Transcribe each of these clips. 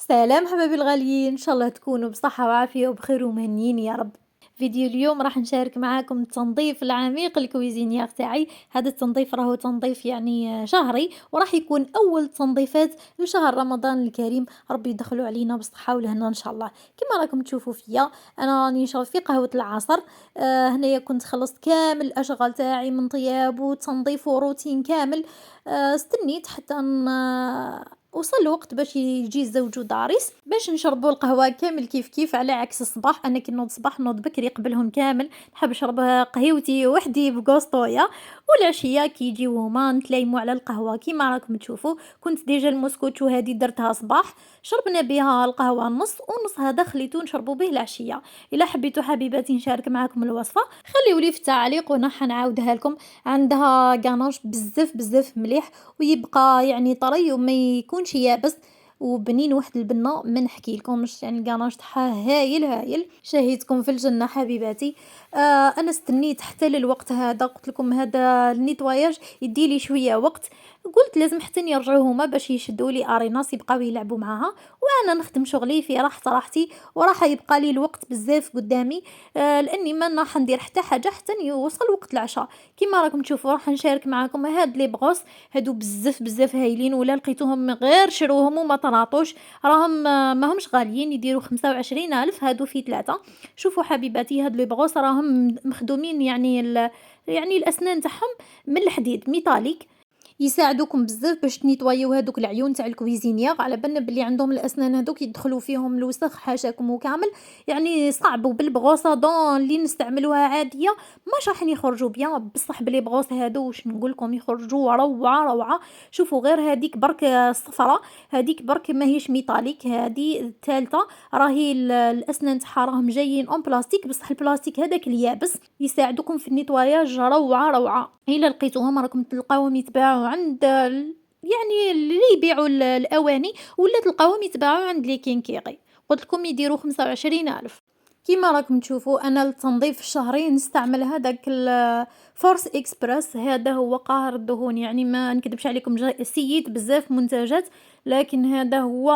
سلام حبايبي الغاليين، ان شاء الله تكونوا بصحة وعافية وبخير ومهنيين يا رب. فيديو اليوم راح نشارك معاكم التنظيف العميق الكويزينيير تاعي. هذا التنظيف راهو تنظيف يعني شهري، وراح يكون اول تنظيفات لشهر رمضان الكريم. ربي يدخلوا علينا بالصحة والهنا ان شاء الله. كما راكم تشوفوا فيا انا راني نشرب في قهوة العصر. هنايا كنت خلصت كامل الاشغال تاعي من طياب وتنظيف وروتين كامل. استنيت حتى وصل الوقت باش يجي الزوج وداريس باش نشربوا القهوه كامل كيف كيف، على عكس الصباح. انا كي نوض الصباح نوض بكري قبلهم كامل، نحب نشرب قهيوتي وحدي بقسطويه. والعشيه كي يجيو هما نتلايموا على القهوه. كيما راكم تشوفوا كنت ديجا الموسكوتشو هذه درتها صباح، شربنا بها القهوه نص ونص، هذا خليته نشربوا به العشيه. الا حبيتوا حبيباتي نشارك معكم الوصفه خليوا لي في التعليق وانا حنعاودها لكم. عندها غاناش بزاف بزاف مليح، ويبقى يعني طري وما يكونش يابس وبنين. واحد البنه ما نحكي لكمش، يعني الكاناج تاعها هايل هايل. شهيتكم في الجنه حبيباتي. انا استنيت حتى للوقت هذا، قلت لكم هذا النيتواياج يدي لي شويه وقت. قلت لازم حتى يرجعوا هما باش يشدوا لي اريناس يبقاو يلعبوا معاها، وانا نخدم شغلي في راحتي. وراح يبقى لي الوقت بزاف قدامي. لاني ما راح ندير حتى حاجه حتى يوصل وقت العشاء. كيما راكم تشوفوا راح نشارك معكم هاد لي بغوص. هادو بزاف بزاف هايلين، ولا لقيتوهم غير شروهم وما طراطوش. راهم ما همش غاليين، يديروا 25,000 هادو في ثلاثة. شوفوا حبيباتي هاد لي بغوص راهم مخدومين، يعني يعني الاسنان تاعهم من الحديد ميتاليك. يساعدوكم بزاف باش تنيطوايو هادوك العيون تاع الكويزينيير. على بالنا بلي عندهم الاسنان هادوك يدخلوا فيهم الوسخ حاشاكم وكامل، يعني صعب. وبالبغوصه دون اللي نستعملوها عاديه مش راح يخرجوا بيان. بصح بلي بغوص هادو واش نقول لكم يخرجوا روعه روعه. شوفوا غير هذيك برك الصفراء، هذيك برك ماهيش ميتاليك. هذه الثالثه راهي الاسنان تاعها راهم جايين اون بلاستيك، بصح البلاستيك هذاك اليابس يساعدكم في النيتواياج روعه روعه. الا لقيتوهم راكم تلقاوهم يتباعوا عند يعني اللي يبيعوا الاواني، ولا تلقاوهم يتباعوا عند لي كينكيغي. قلت لكم يديروا 25,000. كيما راكم تشوفوا انا التنظيف الشهري نستعمل هذاك الفورس اكسبرس. هذا هو قاهر الدهون، يعني ما نكذبش عليكم سيد بزاف منتجات، لكن هذا هو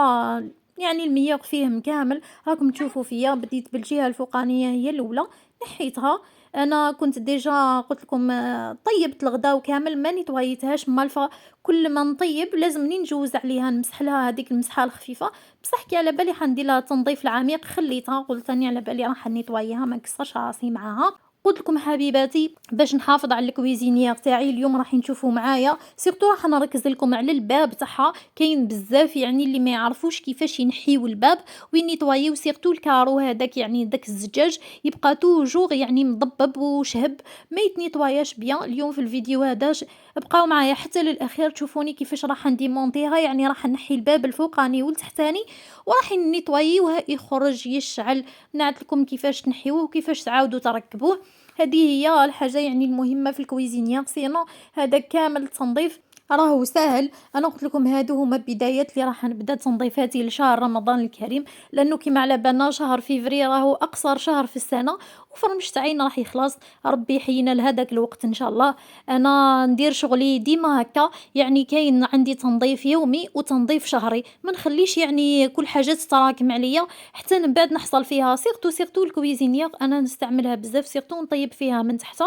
يعني المياه فيهم كامل. راكم تشوفوا فيا بديت بالجهه الفوقانيه هي الاولى، نحيتها. انا كنت ديجا قلت لكم طيبت الغداء وكامل ما نيتوايتهاش مالفا. كل ما نطيب لازم نجوز عليها نمسح لها هذيك المسحه الخفيفه. بصح كي على بالي حندير لها التنظيف العميق خليتها، قلت اني على بالي راح نيتوايها ما نكسرش راسي معاها. قلت لكم حبيباتي باش نحافظ على الكويزينيير تاعي اليوم راح نشوفوا معايا سيرتو راح نركز لكم على الباب تاعها. كاين بزاف يعني اللي ما يعرفوش كيفاش ينحيوا الباب وينيتوايو سيرتو الكارو هذاك، يعني داك الزجاج يبقى توجور يعني مضبب وشهب ما يتنيتواياش بيان. اليوم في الفيديو هذا بقاو معايا حتى للاخير تشوفوني كيفاش راح نديمونطيها. يعني راح نحي الباب الفوقاني والتحتاني وراح نيتوايوه يخرج يشعل. نعت لكم كيفاش تنحيوه وكيفاش تعاودوا تركبوه. هذه هي الحاجه يعني المهمه في الكويزينيير. سينو هذا كامل التنظيف راهو ساهل. انا قلت لكم هادو هما بدايات اللي راح نبدا تنظيفاتي لشهر رمضان الكريم، لانه كيما على بالنا شهر فيفري راهو اقصر شهر في السنه، وفرمش تاعينا راح يخلص. ربي يحيينا لهذاك الوقت ان شاء الله. انا ندير شغلي ديما هكا، يعني كاين عندي تنظيف يومي وتنظيف شهري، ما نخليش يعني كل حاجه تتراكم عليا حتى من بعد نحصل فيها. سيرتو الكويزينيير انا نستعملها بزاف، سيرتو نطيب فيها من تحت.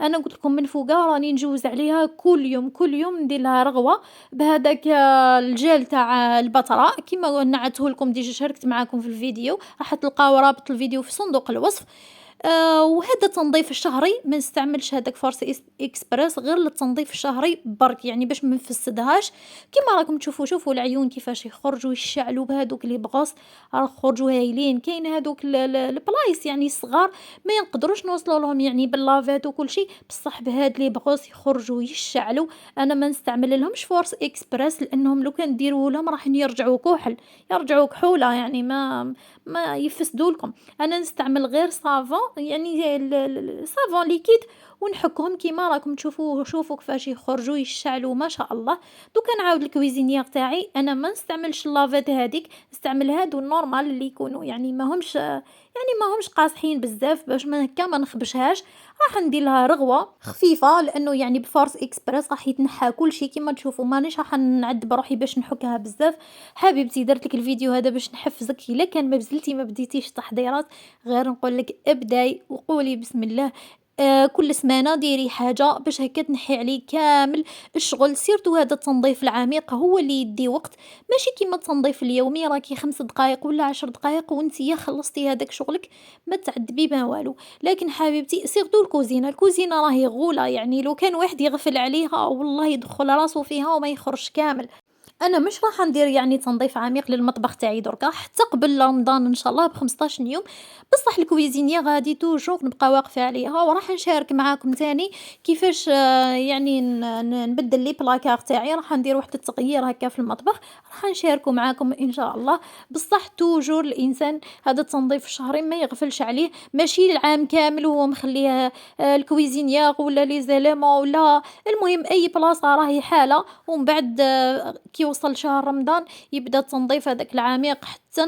انا قلت لكم من فوقها راني نجوز عليها كل يوم كل يوم ندير لها رغوه بهذاك الجل تاع البطره كيما نعته لكم ديجا شاركت معاكم في الفيديو. راح تلقاو رابط الفيديو في صندوق الوصف. وهذا التنظيف الشهري ما نستعملش هذاك فورس اكسبريس غير للتنظيف الشهري برك، يعني باش ما نفسدهاش. كيما راكم تشوفوا شوفوا العيون كيفاش يخرجوا يشعلوا بهذوك لي بغوص، راه خرجوا هايلين. كاين هذوك البلايص يعني الصغار ما ينقدروش نوصلوا لهم يعني باللافات وكل شيء، بصح بهاد لي بغوص يخرجوا يشعلوا. انا ما نستعمل لهمش فورس اكسبريس لانهم لو كان ديروا لهم راح يرجعوا كحل، يرجعوا كحوله، يعني ما يفسدوا لكم. انا نستعمل غير صافون، يعني صافون ليكيد ونحكهم كيما راكم تشوفوا. شوفوا كيفاش يخرجوا يشعلوا ما شاء الله. دوكا نعاود الكويزينيير تاعي، انا ما نستعملش اللافات هذيك، نستعمل هادو النورمال اللي يكونوا يعني ماهمش قاصحين بزاف، باش ما هكا ما نخبشهاش. راح ندير لها رغوه خفيفه لانه يعني بفورس اكسبريس راح يتنحى كل شيء كيما تشوفوا. مانيش راح نعذب روحي باش نحكها بزاف. حبيبتي درت لك الفيديو هذا باش نحفزك، الا كان ما بزلتي ما بديتيش تحضيرات غير نقول لك ابداي وقولي بسم الله. كل سمانه ديري حاجه باش هكا تنحي عليه كامل الشغل. سيرتو هذا التنظيف العميق هو اللي يدي وقت، ماشي كيما التنظيف اليومي راكي 5 دقائق ولا 10 دقائق وانتي خلصتي هذاك شغلك ما تعذبي ما والو. لكن حبيبتي سيرتو الكوزينه راهي غوله، يعني لو كان واحد يغفل عليها والله يدخل راسو فيها وما يخرج كامل. انا مش راح ندير يعني تنظيف عميق للمطبخ تاعي دركا حتى قبل رمضان ان شاء الله ب15 يوم. بصح الكويزينيه غادي توجور نبقى واقفه عليها، وراح نشارك معاكم تاني كيفاش يعني نبدل لي بلاكار تاعي. راح ندير واحد التغيير هكا في المطبخ، راح نشاركه معاكم ان شاء الله. بصح توجور الانسان هذا التنظيف الشهري ما يغفلش عليه، ماشي العام كامل وهو مخليه الكويزينيير ولا لي زيليمون ولا المهم اي بلاصه راهي حاله. ومن بعد كي وصل شهر رمضان يبدا التنظيف هذاك العميق حتى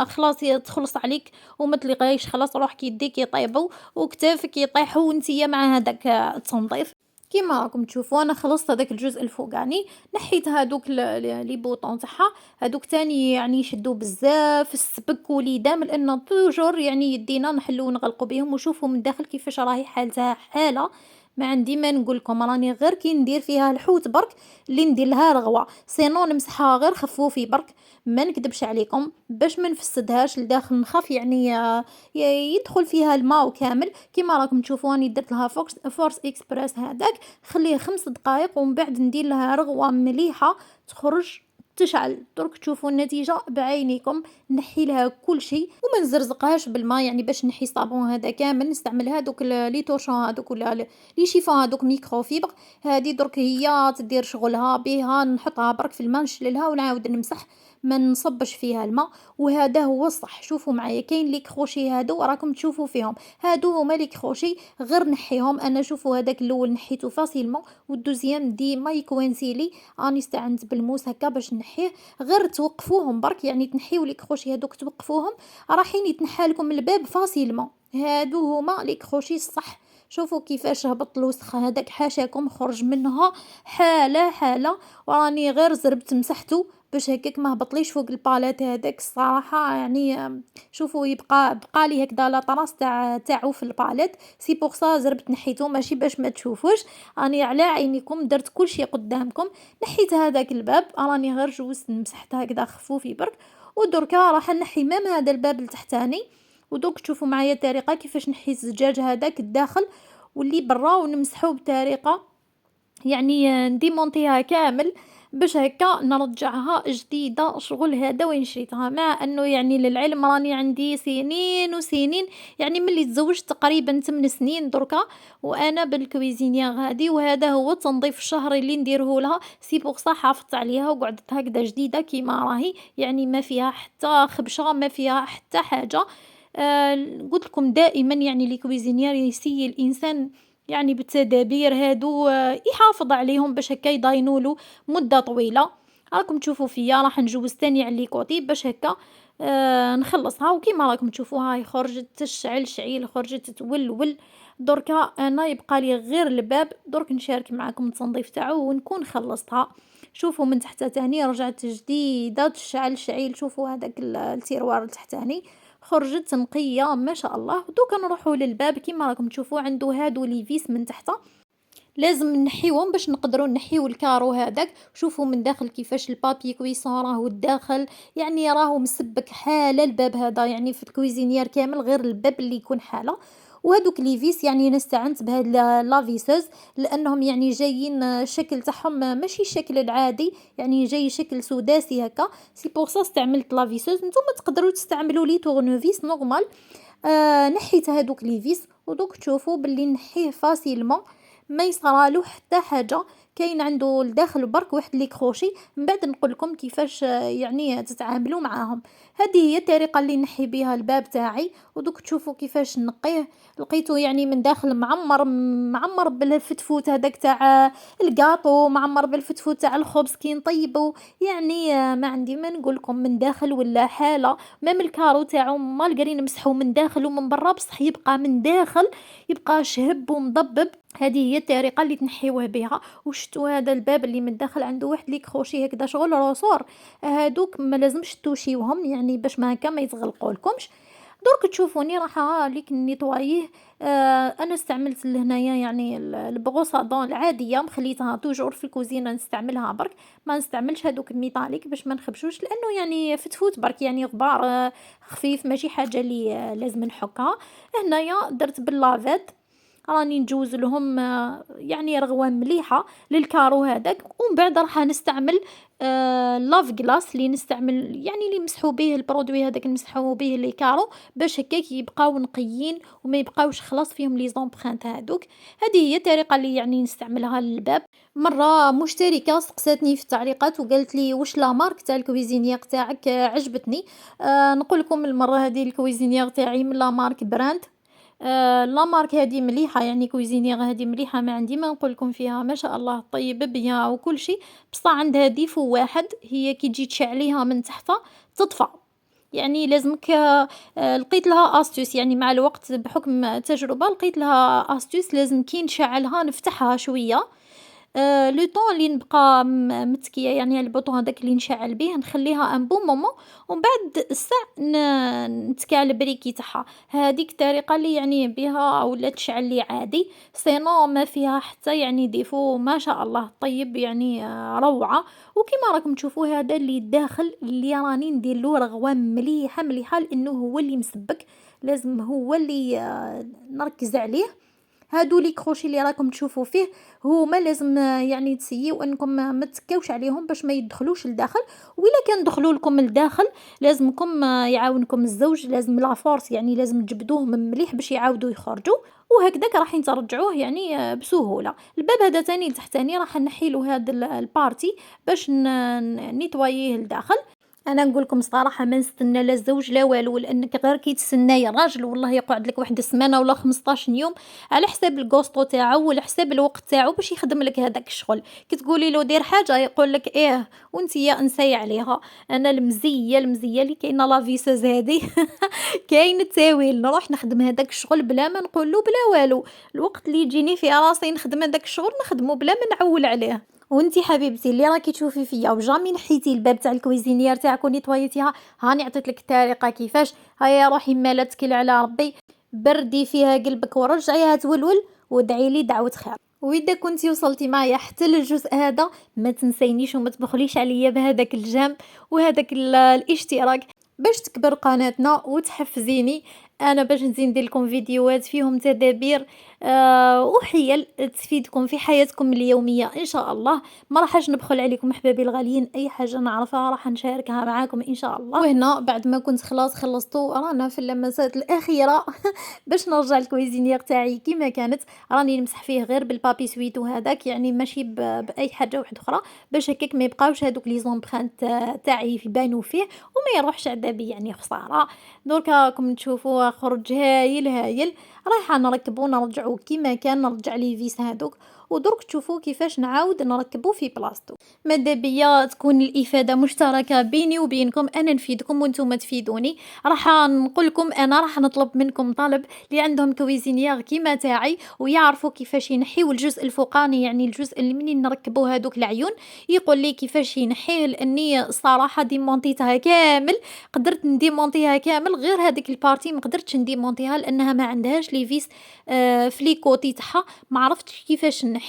خلاص تخلص عليك وما تلقايش، خلاص روحك يديك يطيبوا وكتافك يطيحوا وانتيا مع هذاك التنظيف. كيما راكم تشوفوا انا خلصت هذاك الجزء الفوقاني، نحيت هذوك لي بوطون تاعها. هذوك تاني يعني يشدوا بزاف السبك وليدام لان توجور يعني يدينا نحلو ونغلقوا بهم. وشوفوا من داخل كيفاش راهي حالتها حاله ما عندي ما نقول لكم. راني غير كي ندير فيها الحوت برك اللي ندير لها رغوه، سينو نمسحها غير خفوفي برك ما نكذبش عليكم باش ما نفسدهاش لداخل. نخاف يعني يدخل فيها الماء كامل. كيما راكم تشوفوا راني درت لها فورس اكسبريس هذاك، خليه 5 دقائق ومن بعد ندير لها رغوه مليحه تخرج تشعل. درك تشوفوا النتيجه بعينيكم. نحي لها كل شيء وما نزرزقهاش بالماء يعني باش نحي الصابون هذا كامل. نستعمل هذوك لي توشون هذوك ولا لي شيفون هذوك ميكرو فيبر. هذه درك هي تدير شغلها بها، نحطها برك في الماء نشللها ونعاود نمسح ما نصبش فيها الماء. وهذا هو الصح. شوفوا معايا كاين لي كروشي هادو راكم تشوفوا فيهم، هادو هما لي كروشي غير نحيهم انا. شوفوا هذاك الاول نحيته فاسيلمون والدوزيام ديما يكوانسيلي، راني استعنت بالموس هكا باش نحيه. غير توقفوهم برك يعني تنحيو لي كروشي هادوك توقفوهم راحين يتنحى لكم الباب فاسيلمون. هادو هما لي كروشي الصح. شوفوا كيفاش هبط الوسخ هذاك حاشاكم خرج منها حاله. وراني غير زربت مسحته باش هكاك ما هبطليش فوق الباليت هذاك الصراحه يعني. شوفوا بقى لي هكذا لا طراس تاعو في الباليت. سي بور سا زربت نحيته ماشي باش ما تشوفوش، راني على عينيكم درت كل شيء قدامكم. نحيت هذاك الباب راني غير جوزت مسحت هكذا خفوفي برك. ودركا راح نحي مام هذا الباب التحتاني. ودوك تشوفوا معايا الطريقه كيفاش نحي الزجاج هذاك الداخل واللي برا ونمسحوه بطريقه يعني نديمونتيها كامل باش هكا نرجعها جديده. شغل هذا وين شريتها، مع انه يعني للعلم راني عندي سنين وسنين يعني ملي تزوجت تقريبا 8 سنين دركا وانا بالكويزينيا غادي. وهذا هو التنظيف الشهري اللي نديره لها. سي بوغ صح حافظت عليها وقعدت هكذا جديده كيما راهي يعني ما فيها حتى خبشه ما فيها حتى حاجه. قلت لكم دائما يعني لي كويزينير يسي الانسان يعني بالتدابير هادو يحافظ عليهم باش هكا يضاينولو مده طويله. راكم تشوفوا فيا راح نجوز تاني على لي كوتي باش هكا نخلصها. وكيما راكم تشوفوا هاي خرجت تشعل شعيل خرجت تولول. دركا انا يبقى لي غير الباب درك نشارك معكم التنظيف تاعو ونكون خلصتها. شوفوا من تحت تاني رجعت جديده تشعل شعيل. شوفوا هذاك التيروار التحتاني خرجت نقيه ما شاء الله. دوكا نروحوا للباب كيما راكم تشوفوا عنده هادو لي فيس من تحت لازم نحيوهم باش نقدروا نحيو الكارو هذاك. شوفوا من داخل كيفاش البابي كويسون راهو الداخل يعني راهو مسبك حاله الباب هذا يعني في الكويزينير كامل غير الباب اللي يكون حاله. وهذوك لي فيس يعني انا استعنت بهاد لافيسوز لانهم يعني جايين الشكل تاعهم ماشي الشكل العادي يعني جاي شكل سداسي هكا. سي بور سا استعملت لافيسوز. نتوما تقدروا تستعملوا لي تورنوفيس نورمال. نحيت هذوك لي فيس ودوك تشوفوا باللي نحيه فاسيلمون ما يصرالو حتى حاجه كاين عنده لداخل برك واحد لي كروشي، من بعد نقول لكم كيفاش يعني تتعاملوا معاهم. هذه هي الطريقه اللي نحي بها الباب تاعي. ودوك تشوفوا كيفاش نقيه، لقيته يعني من داخل معمر بالفتفوت هذاك تاع الكاطو، معمر بالفتفوت تاع الخبز كي نطيبوا. يعني ما عندي ما نقول لكم، من داخل ولا حاله. ميم الكارو تاعو مالقري نمسحو من داخل ومن برا، بصح يبقى من داخل يبقى شهب ومضبب. هذه هي الطريقه اللي تنحيوه بها. وشتو هذا الباب اللي من الداخل عنده واحد لي كروشي هكذا شغل روسور، هادوك ما لازمش توشيوهم يعني باش ما هكا ما يتغلقولكمش. درك تشوفوني راح ليك نيطواييه. انا استعملت لهنايا يعني البروصادون العاديه، مخليتها توجور في الكوزينه نستعملها برك، ما نستعملش هذوك الميطاليك باش ما نخبشوش، لانه يعني فتفوت برك يعني غبار خفيف، ماشي حاجه اللي لازم نحكها. هنايا درت باللافيت، راني نجوز لهم يعني رغوه مليحه للكارو هذاك. ومن بعد راح نستعمل لاف غلاس اللي نستعمل يعني اللي نمسحوا به البرودوي هذاك، نمسحوا به لي كارو باش هكاك يبقاو نقيين وما يبقاوش خلاص فيهم لي زومبرانت هذوك. هذه هي الطريقه اللي يعني نستعملها للباب. مره مشتركه سقساتني في التعليقات وقالت لي واش لا مارك تاع الكويزينيير تاعك، عجبتني. نقول لكم المره هذه الكويزينيير تاعي من لا مارك براند. لا مارك هذه مليحه، يعني كويزينيير هذه مليحه، ما عندي ما نقول لكم فيها، ما شاء الله طيب بيان وكل شيء. بصح عندها ديفو واحد، هي كي تجي تشعليها من تحت تطفى. يعني لازمك لقيت لها استوس، يعني مع الوقت بحكم التجربه لقيت لها استوس، لازم كي نشعلها نفتحها شويه. لو طون اللي نبقى متكيه يعني على البوطون هذاك اللي نشعل به، نخليها ان بون مومون ومن بعد الساع نتكال البريكي تاعها. هذيك الطريقه اللي يعني بها ولا تشعل لي عادي، سينو ما فيها حتى يعني ديفو، ما شاء الله طيب يعني روعه. وكما راكم تشوفوا هذا اللي داخل اللي راني ندير له رغوه مليحه مليحه، لانه هو اللي مسبك، لازم هو اللي نركز عليه. هادو لي كروشي اللي راكم تشوفوا فيه هما لازم يعني تسييو انكم ما تسكاوش عليهم باش ما يدخلوش لداخل. وإلا كان دخلوا لكم لداخل لازمكم يعاونكم الزوج، لازم لا فورس يعني لازم تجبدوهم مليح باش يعاودوا يخرجوا، وهكذاك راح ترجعوه يعني بسهوله. الباب هذا تاني لتحتاني راح نحيلو هذا البارتي باش نيطواييه لداخل. انا نقول لكم صراحه ما نستنى لا الزوج لا والو، لانك غير كي تستناي الراجل والله يقعد لك واحد السمانه ولا 15 يوم على حساب الكوستو تاعو وعلى حساب الوقت تاعو باش يخدم لك هذاك الشغل. كي تقولي له دير حاجه يقول لك ايه وانت يا انسي عليها. انا المزيه اللي كاينه لا فيسوز هذه كاين التاويل نروح نخدم هذاك الشغل بلا ما نقول له بلا والو. الوقت اللي يجيني في راسي نخدم هذاك الشغل نخدمه بلا ما نعول عليه. وانتي حبيبتي اللي راكي تشوفي فيا وجامي نحيتي الباب تاع الكويزينيير تاعك ونيطويتيها، هاني عطيت لك الطريقه كيفاش. هيا روحي مالا تكلي على ربي، بردي فيها قلبك ورجعيها تولول وادعي لي دعوه خير. واذا كنتي وصلتي معايا حتى للجزء هذا ما تنسينيش وما تبخليش عليا بهذاك الجام وهذاك الاشتراك باش تكبر قناتنا وتحفزيني انا باش نزيد ندير لكم فيديوهات فيهم تدابير وحيل تفيدكم في حياتكم اليوميه ان شاء الله. ما راحش نبخل عليكم احبابي الغاليين، اي حاجه نعرفها راح نشاركها معاكم ان شاء الله. وهنا بعد ما كنت خلاص خلصتو رانا في اللمسات الاخيره باش نرجع الكويزينيير تاعي كما كانت. راني نمسح فيه غير بالبابي سويتو هذاك، يعني ماشي باي حاجه واحده اخرى، باش هكاك ما يبقاوش هذوك لي زومبرانت تاعي يبانوا فيه وما يروحش عذابي يعني خساره. درك راكم تشوفوا خرج هايل هايل. رايحه نركبو نرجعو كيما كان، نرجع لي فيس هذوك ودرك تشوفوا كيفاش نعاود نركبو في بلاصتو. ماذا بيا تكون الافاده مشتركه بيني وبينكم، انا نفيدكم وانتم تفيدوني. راح نقول لكم انا راح نطلب منكم طلب اللي عندهم كويزينيير كيما تاعي ويعرفوا كيفاش ينحيوا الجزء الفوقاني، يعني الجزء اللي منين نركبوا هذوك العيون يقول لي كيفاش ينحيه، لاني الصراحه ديمونتيتها كامل، قدرت نديمونتيها كامل غير هذيك البارتي ما قدرتش نديمونتيها لانها ما عندهاش لي فيس في لي كوتي تاعها، ما عرفتش كيفاش نحيه.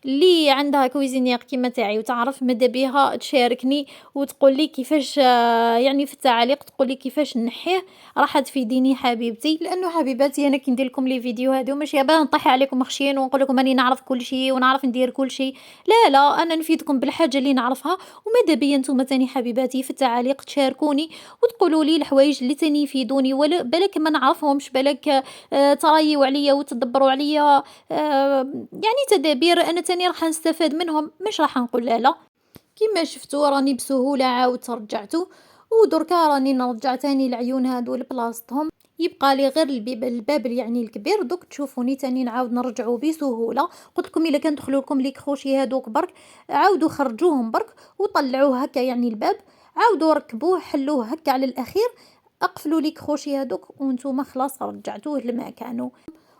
اللي عندها كويزينيير كيما تاعي وتعرف ماذا بها تشاركني وتقول لي كيفاش يعني في التعاليق تقول لي كيفاش نحيه، راح تفيديني حبيبتي. لانه حبيباتي انا كي ندير لكم لي فيديو هادو ماشي باه نطيح عليكم خشين ونقول لكم اني نعرف كل شيء ونعرف ندير كل شيء، لا انا نفيدكم بالحاجه اللي نعرفها. وماذا بيا نتوما تاني حبيباتي في التعاليق تشاركوني وتقولوا لي الحوايج اللي تاني يفيدوني، ولا بالك ما نعرفهمش، بالك ترايوا عليا وتدبروا عليا يعني بالتدابير أنا تاني راح نستفاد منهم، مش راح نقول لا. كيما شفتوا راني بسهولة عاودت رجعته، ودركا راني نرجع تاني العيون هادو لبلاصتهم، يبقى لي غير الباب يعني الكبير. دوك تشوفوني تاني نعاود نرجعو بسهولة. قلت لكم الا كان دخلوا لكم لي كروشي هادوك برك، عاودوا خرجوهم برك وطلعوه هكا يعني الباب، عاودوا ركبوه حلوه هكا على الاخير، اقفلوا لي كروشي هادوك وانتم خلاص رجعتوه لمكانه.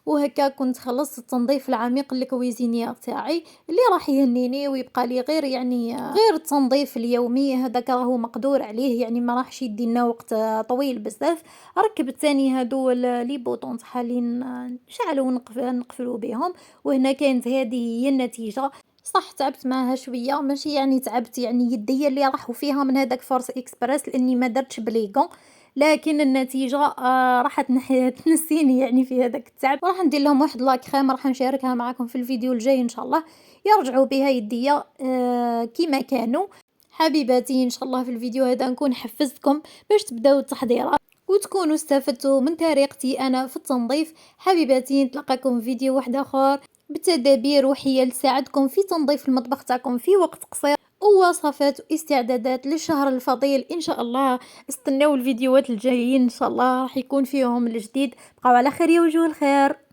وهكا كنت خلصت التنظيف العميق للكويزينيير تاعي اللي راح يهنيني، ويبقى لي غير يعني غير التنظيف اليومي هذاك راهو مقدور عليه، يعني ما راحش يدينا وقت طويل بزاف. ركبت ثاني هادو لي بوطون تاع اللي نشعلوا نقفلوا بهم. وهنا كانت هذه هي النتيجه. صح تعبت معاها شويه، ماشي يعني تعبت يعني يدي اللي راحوا فيها من هذاك فورس اكسبريس لاني ما درتش بليغون، لكن النتيجة راح تنسيني يعني في هذاك التعب. وراح ندير لهم واحد لاكريم راح نشاركها معكم في الفيديو الجاي ان شاء الله، يرجعوا بها يديا كيما كانوا. حبيباتي ان شاء الله في الفيديو هذا نكون حفزتكم باش تبداو التحضيرات وتكونوا استفدتوا من طريقتي انا في التنظيف. حبيباتي نتلقاكم في فيديو واحد اخر بتدابير وحيل تساعدكم في تنظيف المطبخ تاعكم في وقت قصير، ووصفات واستعدادات للشهر الفضيل ان شاء الله. استناو الفيديوهات الجايين ان شاء الله راح يكون فيهم الجديد. بقاو على خير يا وجوه الخير.